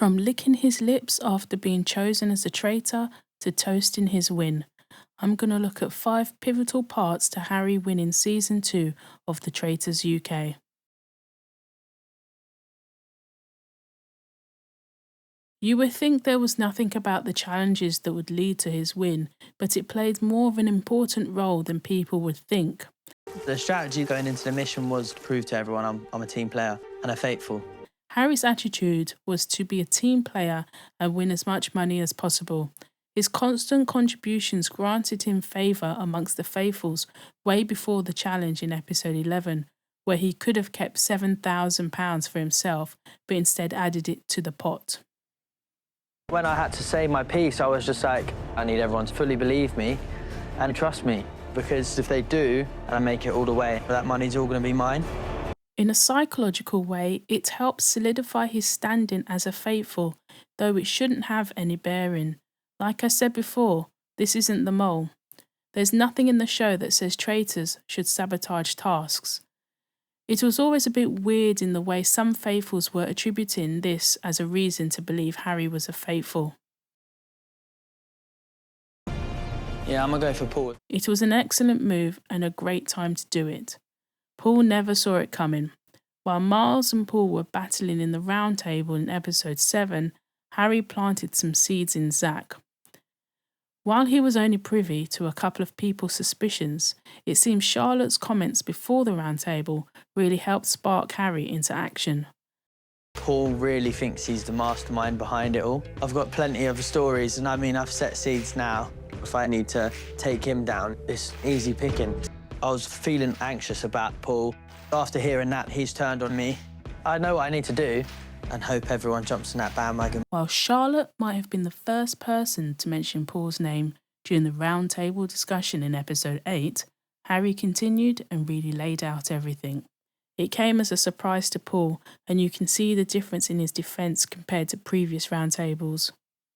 From licking his lips after being chosen as a traitor to toasting his win, I'm going to look at 5 pivotal parts to Harry winning Season 2 of the Traitors UK. You would think there was nothing about the challenges that would lead to his win, but it played more of an important role than people would think. The strategy going into the mission was to prove to everyone I'm a team player and a faithful. Harry's attitude was to be a team player and win as much money as possible. His constant contributions granted him favour amongst the faithfuls way before the challenge in episode 11, where he could have kept £7,000 for himself, but instead added it to the pot. When I had to say my piece, I was just like, I need everyone to fully believe me and trust me, because if they do, and I make it all the way, that money's all going to be mine. In a psychological way, it helps solidify his standing as a faithful, though it shouldn't have any bearing. Like I said before, this isn't the Mole. There's nothing in the show that says traitors should sabotage tasks. It was always a bit weird in the way some faithfuls were attributing this as a reason to believe Harry was a faithful. Yeah, I'm going to go for Paul. It was an excellent move and a great time to do it. Paul never saw it coming. While Miles and Paul were battling in the round table in episode 7, Harry planted some seeds in Zach. While he was only privy to a couple of people's suspicions, it seems Charlotte's comments before the round table really helped spark Harry into action. Paul really thinks he's the mastermind behind it all. I've got plenty of stories, and I mean, I've set seeds now. If I need to take him down, it's easy picking. I was feeling anxious about Paul. After hearing that, he's turned on me. I know what I need to do and hope everyone jumps in that bandwagon. While Charlotte might have been the first person to mention Paul's name during the round table discussion in episode 8, Harry continued and really laid out everything. It came as a surprise to Paul, and you can see the difference in his defence compared to previous round tables.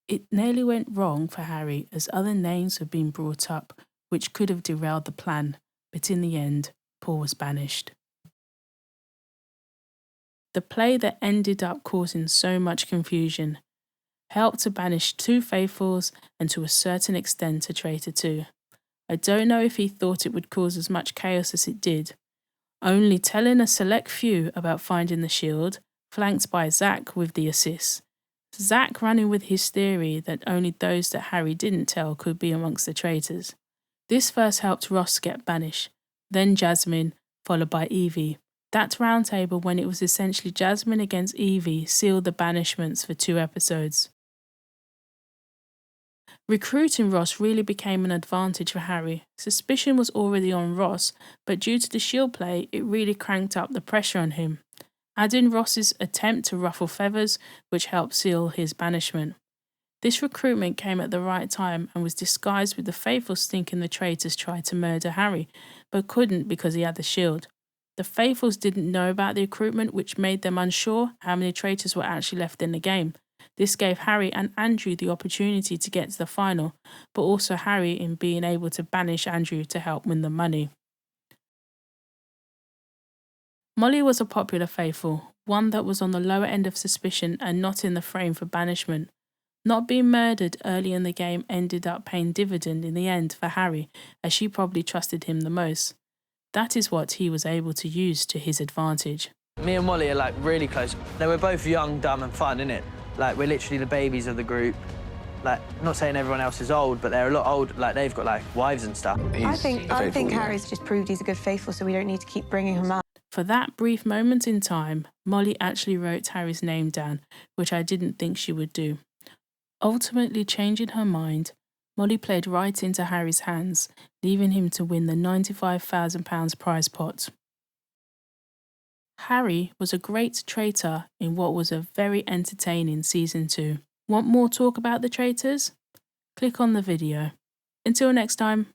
It nearly went wrong for Harry as other names were being brought up, which could have derailed the plan, but in the end, Paul was banished. The play that ended up causing so much confusion helped to banish 2 faithfuls and to a certain extent a traitor too. I don't know if he thought it would cause as much chaos as it did, only telling a select few about finding the shield, flanked by Zach with the assist. Zach running with his theory that only those that Harry didn't tell could be amongst the traitors. This first helped Ross get banished, then Jasmine, followed by Evie. That round table, when it was essentially Jasmine against Evie, sealed the banishments for 2 episodes. Recruiting Ross really became an advantage for Harry. Suspicion was already on Ross, but due to the shield play, it really cranked up the pressure on him. Adding Ross's attempt to ruffle feathers, which helped seal his banishment. This recruitment came at the right time and was disguised with the faithfuls thinking the traitors tried to murder Harry, but couldn't because he had the shield. The faithfuls didn't know about the recruitment, which made them unsure how many traitors were actually left in the game. This gave Harry and Andrew the opportunity to get to the final, but also Harry in being able to banish Andrew to help win the money. Mollie was a popular faithful, one that was on the lower end of suspicion and not in the frame for banishment. Not being murdered early in the game ended up paying dividend in the end for Harry, as she probably trusted him the most. That is what he was able to use to his advantage. Me and Mollie are like really close. They were both young, dumb and fun, innit? Like, we're literally the babies of the group. Like, not saying everyone else is old, but they're a lot older. Like, they've got like wives and stuff. I think Harry's just proved he's a good faithful, so we don't need to keep bringing him up. For that brief moment in time, Mollie actually wrote Harry's name down, which I didn't think she would do. Ultimately changing her mind, Mollie played right into Harry's hands, leaving him to win the £95,000 prize pot. Harry was a great traitor in what was a very entertaining Season 2. Want more talk about the traitors? Click on the video. Until next time.